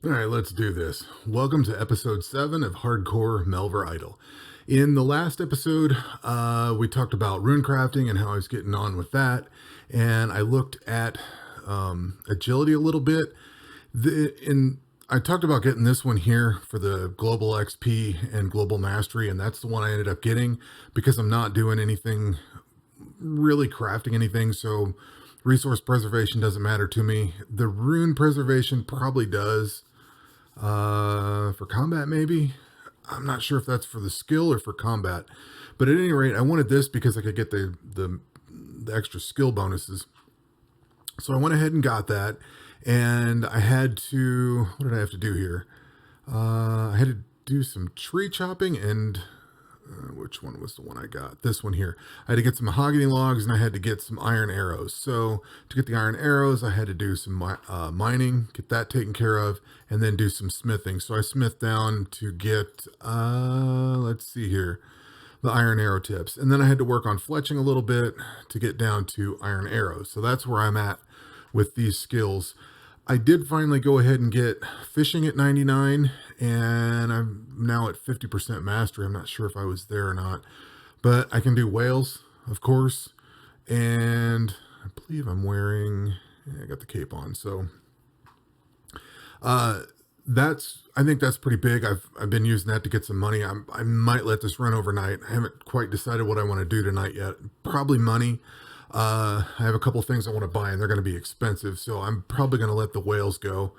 All right, let's do this. Welcome to episode 7 of Hardcore Melvor Idle. In the last episode, we talked about rune crafting and how I was getting on with that, and I looked at agility a little bit. I talked about getting this one here for the global XP and global mastery, and that's the one I ended up getting because I'm not doing anything really crafting anything, so resource preservation doesn't matter to me. The rune preservation probably does. For combat, maybe. I'm not sure if that's for the skill or for combat, but at any rate, I wanted this because I could get the extra skill bonuses. So I went ahead and got that, and I had to. What did I have to do here? I had to do some tree chopping and. Which one was the one I got? This one here. I had to get some mahogany logs and I had to get some iron arrows. So to get the iron arrows, I had to do some mining, get that taken care of, and then do some smithing. So I smithed down to get, let's see here, the iron arrow tips. And then I had to work on fletching a little bit to get down to iron arrows. So that's where I'm at with these skills. I did finally go ahead and get fishing at 99, and I'm now at 50% mastery. I'm not sure if I was there or not, but I can do whales, of course, and I believe I'm wearing, I got the cape on, so I think that's pretty big. I've been using that to get some money. I might let this run overnight. I haven't quite decided what I want to do tonight yet. Probably money. I have a couple things I want to buy, and they're going to be expensive, so I'm probably going to let the whales go.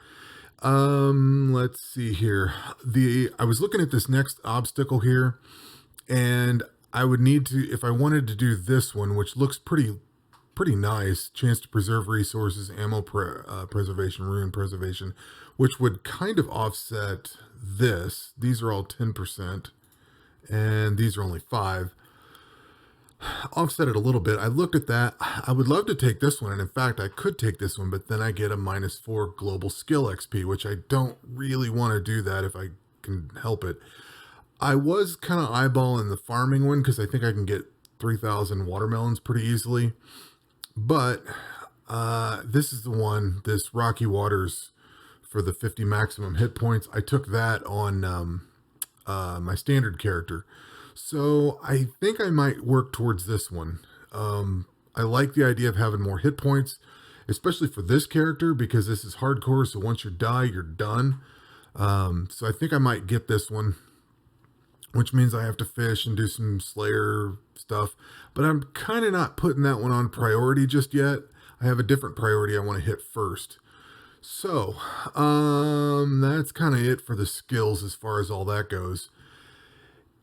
Let's see here. I was looking at this next obstacle here, and I would need to, if I wanted to do this one, which looks pretty nice, chance to preserve resources, ammo preservation, rune preservation, which would kind of offset this. These are all 10%, and these are only 5. Offset it a little bit. I looked at that. I would love to take this one, and in fact I could take this one, but then I get a -4 global skill XP, which I don't really want to do that if I can help it. I was kind of eyeballing the farming one because I think I can get 3,000 watermelons pretty easily, but this is the one, this Rocky Waters for the 50 maximum hit points. I took that on my standard character. So I think I might work towards this one. I like the idea of having more hit points, especially for this character, because this is hardcore. So once you die, you're done. So I think I might get this one, which means I have to fish and do some Slayer stuff. But I'm kind of not putting that one on priority just yet. I have a different priority I want to hit first. So that's kind of it for the skills as far as all that goes.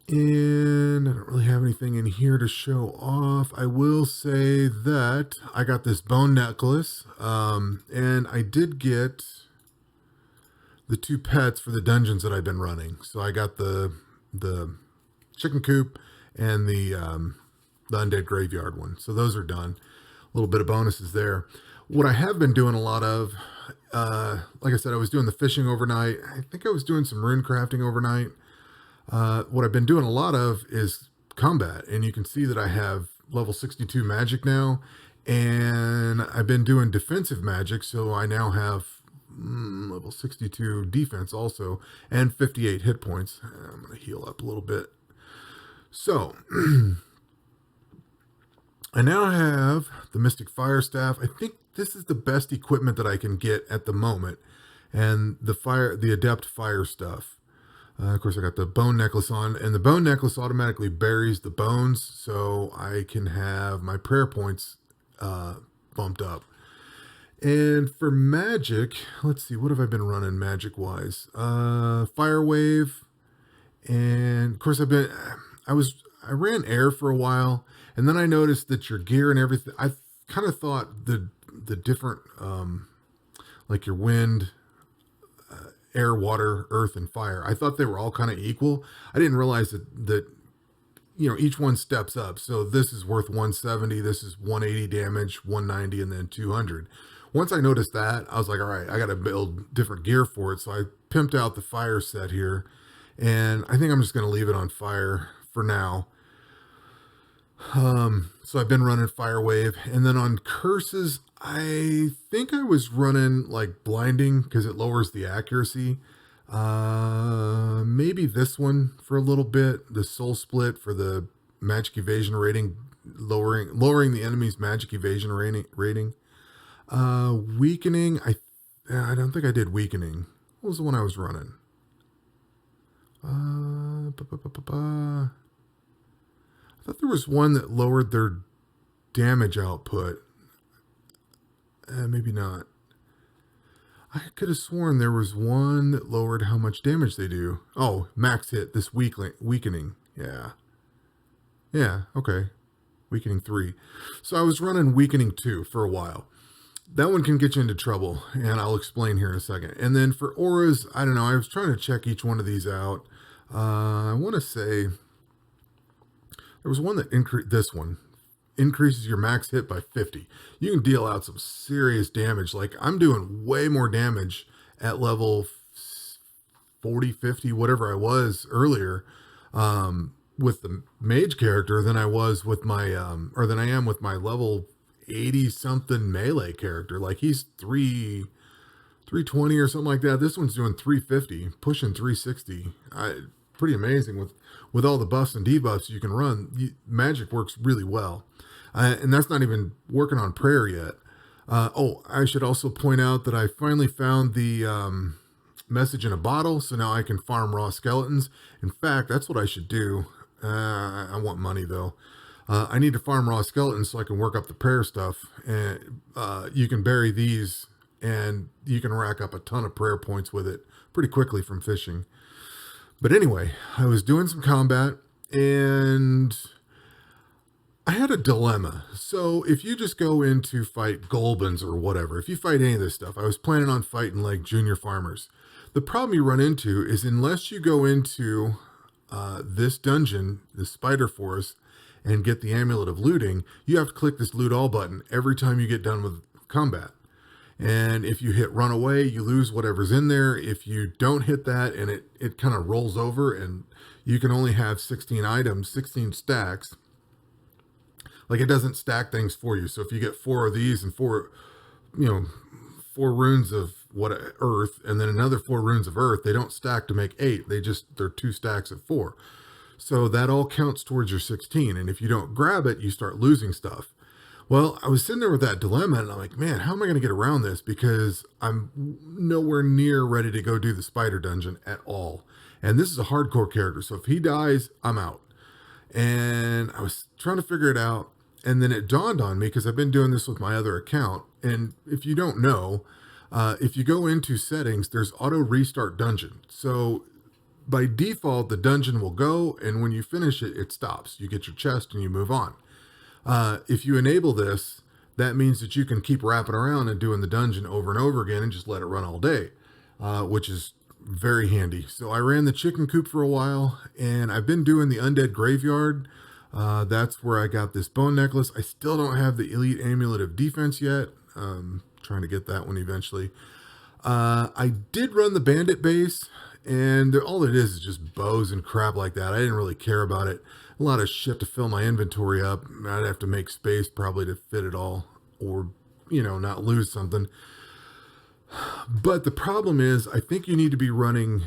And I don't really have anything in here to show off. I will say that I got this bone necklace, and I did get the 2 pets for the dungeons that I've been running. So I got the chicken coop and the undead graveyard one. So those are done. A little bit of bonuses there. What I have been doing a lot of, like I said, I was doing the fishing overnight. I think I was doing some rune crafting overnight. What I've been doing a lot of is combat, and you can see that I have level 62 magic now, and I've been doing defensive magic, so I now have level 62 defense also, and 58 hit points. I'm going to heal up a little bit. So, I now have the Mystic Fire Staff. I think this is the best equipment that I can get at the moment, and the Adept Fire stuff. Of course, I got the bone necklace on, and the bone necklace automatically buries the bones, so I can have my prayer points bumped up. And for magic, let's see, what have I been running magic-wise? Fire Wave, and of course I ran air for a while, and then I noticed that your gear and everything, I kind of thought the different, like your wind, air, water, earth, and fire, I thought they were all kind of equal. I didn't realize that each one steps up. So this is worth 170, this is 180 damage, 190, and then 200. Once I noticed that, I was like, all right, I got to build different gear for it. So I pimped out the fire set here, and I think I'm just going to leave it on fire for now. So I've been running Fire Wave, and then on curses, I think I was running like blinding because it lowers the accuracy. Maybe this one for a little bit. The soul split for the magic evasion rating, lowering the enemy's magic evasion rating. Weakening. I don't think I did weakening. What was the one I was running? I thought there was one that lowered their damage output. Maybe not. I could have sworn there was one that lowered how much damage they do. Oh, max hit, this weakening. Yeah. Yeah, okay. Weakening 3. So I was running weakening 2 for a while. That one can get you into trouble, and I'll explain here in a second. And then for auras, I don't know. I was trying to check each one of these out. I want to say there was one that increases your max hit by 50. You can deal out some serious damage. Like I'm doing way more damage at level 40, 50, whatever I was earlier, with the mage character than I was with my, or than I am with my level 80 something melee character. Like he's 320 or something like that. This one's doing 350, pushing 360. Pretty amazing with all the buffs and debuffs you can run. Magic works really well. And that's not even working on prayer yet. I should also point out that I finally found the message in a bottle, so now I can farm raw skeletons. In fact, that's what I should do. I want money though. I need to farm raw skeletons so I can work up the prayer stuff. And you can bury these, and you can rack up a ton of prayer points with it pretty quickly from fishing. But anyway, I was doing some combat, and I had a dilemma. So if you just go in to fight Golbans or whatever, if you fight any of this stuff, I was planning on fighting like junior farmers. The problem you run into is unless you go into this dungeon, the spider forest, and get the amulet of looting, you have to click this loot all button every time you get done with combat. And if you hit run away, you lose whatever's in there. If you don't hit that, and it kind of rolls over, and you can only have 16 items, 16 stacks. Like it doesn't stack things for you. So if you get 4 of these and 4 runes of earth, and then another 4 runes of earth, they don't stack to make 8. They're 2 stacks of 4. So that all counts towards your 16. And if you don't grab it, you start losing stuff. Well, I was sitting there with that dilemma, and I'm like, man, how am I going to get around this? Because I'm nowhere near ready to go do the spider dungeon at all. And this is a hardcore character. So if he dies, I'm out. And I was trying to figure it out. And then it dawned on me, because I've been doing this with my other account. And if you don't know, if you go into settings, there's auto restart dungeon. So by default, the dungeon will go, and when you finish it, it stops. You get your chest and you move on. If you enable this, that means that you can keep wrapping around and doing the dungeon over and over again and just let it run all day, which is very handy. So I ran the chicken coop for a while, and I've been doing the undead graveyard. That's where I got this bone necklace. I still don't have the elite amulet of defense yet. Trying to get that one eventually. I did run the bandit base, and all it is just bows and crap like that. I didn't really care about it. A lot of shit to fill my inventory up. I'd have to make space probably to fit it all, or, not lose something. But the problem is, I think you need to be running,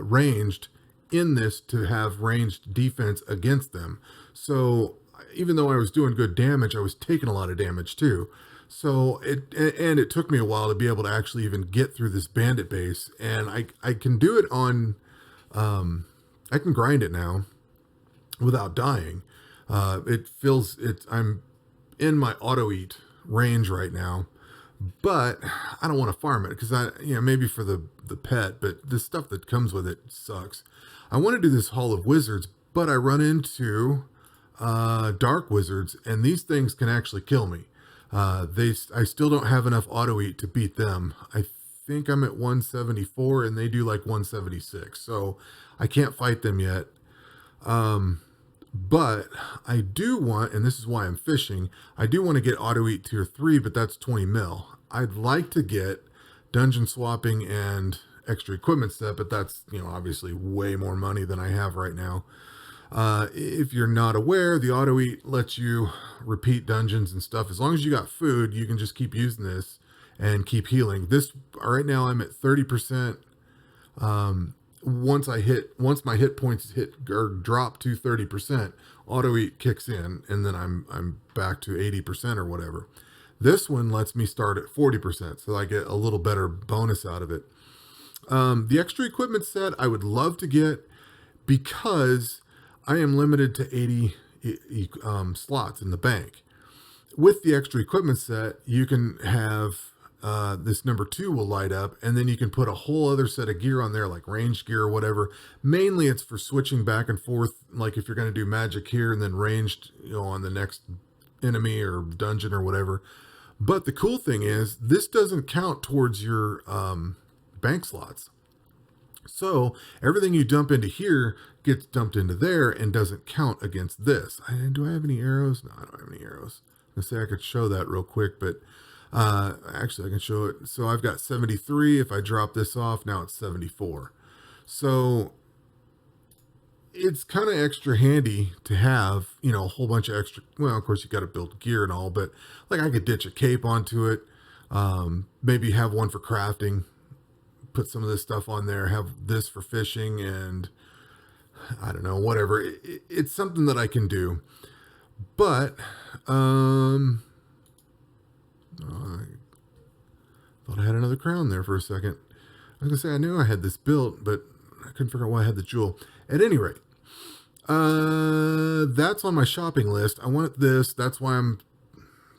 ranged in this to have ranged defense against them. So even though I was doing good damage, I was taking a lot of damage too. So it took me a while to be able to actually even get through this bandit base. And I can do it on, I can grind it now without dying. I'm in my auto eat range right now, but I don't want to farm it because maybe for the pet, but the stuff that comes with it sucks. I want to do this Hall of Wizards, but I run into dark wizards, and these things can actually kill me. I still don't have enough auto eat to beat them. I think I'm at 174, and they do like 176, so I can't fight them yet. But I do want, and this is why I'm fishing, I do want to get auto eat tier 3, but that's 20 mil. I'd like to get dungeon swapping and extra equipment set, but that's, obviously way more money than I have right now. If you're not aware, the auto eat lets you repeat dungeons and stuff. As long as you got food, you can just keep using this and keep healing. This right now I'm at 30%. Once my hit points hit or drop to 30%, auto eat kicks in, and then I'm back to 80% or whatever. This one lets me start at 40%, so I get a little better bonus out of it. The extra equipment set I would love to get, because I am limited to 80 slots in the bank. With the extra equipment set, you can have this number 2 will light up, and then you can put a whole other set of gear on there, like ranged gear or whatever. Mainly it's for switching back and forth, like if you're going to do magic here and then ranged, on the next enemy or dungeon or whatever. But the cool thing is, this doesn't count towards your bank slots. So everything you dump into here gets dumped into there and doesn't count against this. Do I have any arrows? No, I don't have any arrows. Let's say I could show that real quick, but actually I can show it. So I've got 73. If I drop this off, now it's 74. So it's kind of extra handy to have, a whole bunch of extra. Well, of course you got to build gear and all, but like I could ditch a cape onto it. Maybe have one for crafting, put some of this stuff on there, have this for fishing, and I don't know, whatever. It's something that I can do. But I thought I had another crown there for a second. I was gonna say I knew I had this built, but I couldn't figure out why I had the jewel. At any rate, that's on my shopping list. I want this. That's why I'm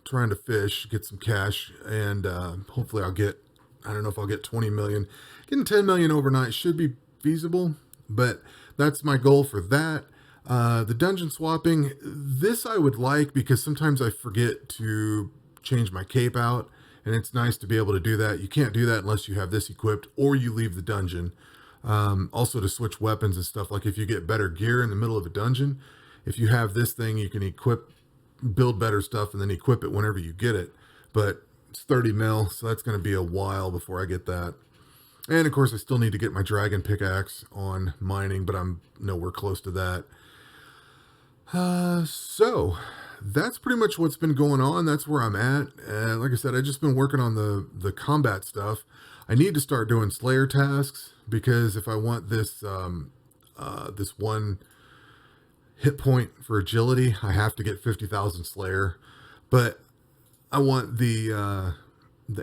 trying to fish, get some cash, and hopefully I'll get, I don't know if I'll get 20 million. Getting 10 million overnight should be feasible, but that's my goal for that. The dungeon swapping, this I would like, because sometimes I forget to change my cape out, and it's nice to be able to do that. You can't do that unless you have this equipped or you leave the dungeon. Also to switch weapons and stuff, like if you get better gear in the middle of a dungeon, if you have this thing, you can build better stuff and then equip it whenever you get it. But it's 30 mil, so that's going to be a while before I get that. And of course I still need to get my dragon pickaxe on mining, but I'm nowhere close to that. So that's pretty much what's been going on. That's where I'm at. Like I said, I've just been working on the combat stuff. I need to start doing Slayer tasks, because if I want this this one hit point for agility, I have to get 50,000 Slayer. But I want the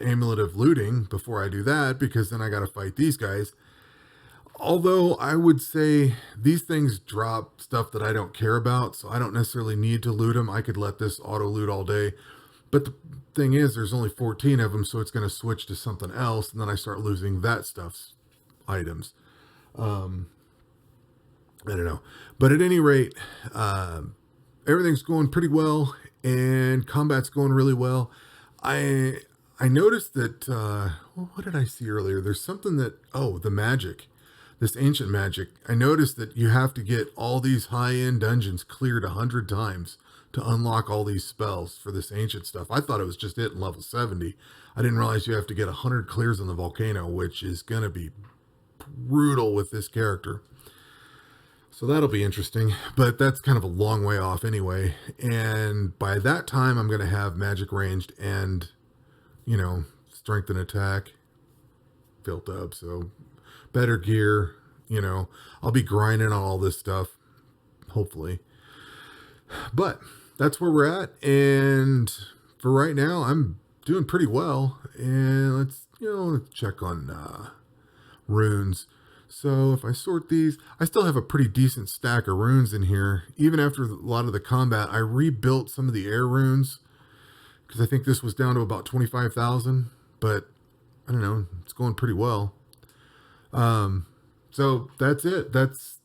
amulet of looting before I do that, because then I got to fight these guys. Although I would say these things drop stuff that I don't care about, so I don't necessarily need to loot them. I could let this auto loot all day. But the thing is, there's only 14 of them, so it's going to switch to something else, and then I start losing that stuff's items. I don't know. But at any rate, everything's going pretty well, and combat's going really well. I noticed that, what did I see earlier? There's something that, the magic. This ancient magic, I noticed that you have to get all these high-end dungeons cleared 100 times to unlock all these spells for this ancient stuff. I thought it was just it in level 70. I didn't realize you have to get 100 clears on the volcano, which is going to be brutal with this character. So that'll be interesting, but that's kind of a long way off anyway. And by that time, I'm going to have magic ranged and, strength and attack built up. So better gear, I'll be grinding on all this stuff, hopefully. But that's where we're at, and for right now, I'm doing pretty well. And let's check on runes. So if I sort these, I still have a pretty decent stack of runes in here. Even after a lot of the combat, I rebuilt some of the air runes, because I think this was down to about 25,000, but I don't know, it's going pretty well. So that's it. That's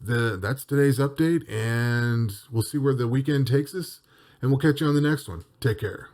today's update, and we'll see where the weekend takes us, and we'll catch you on the next one. Take care.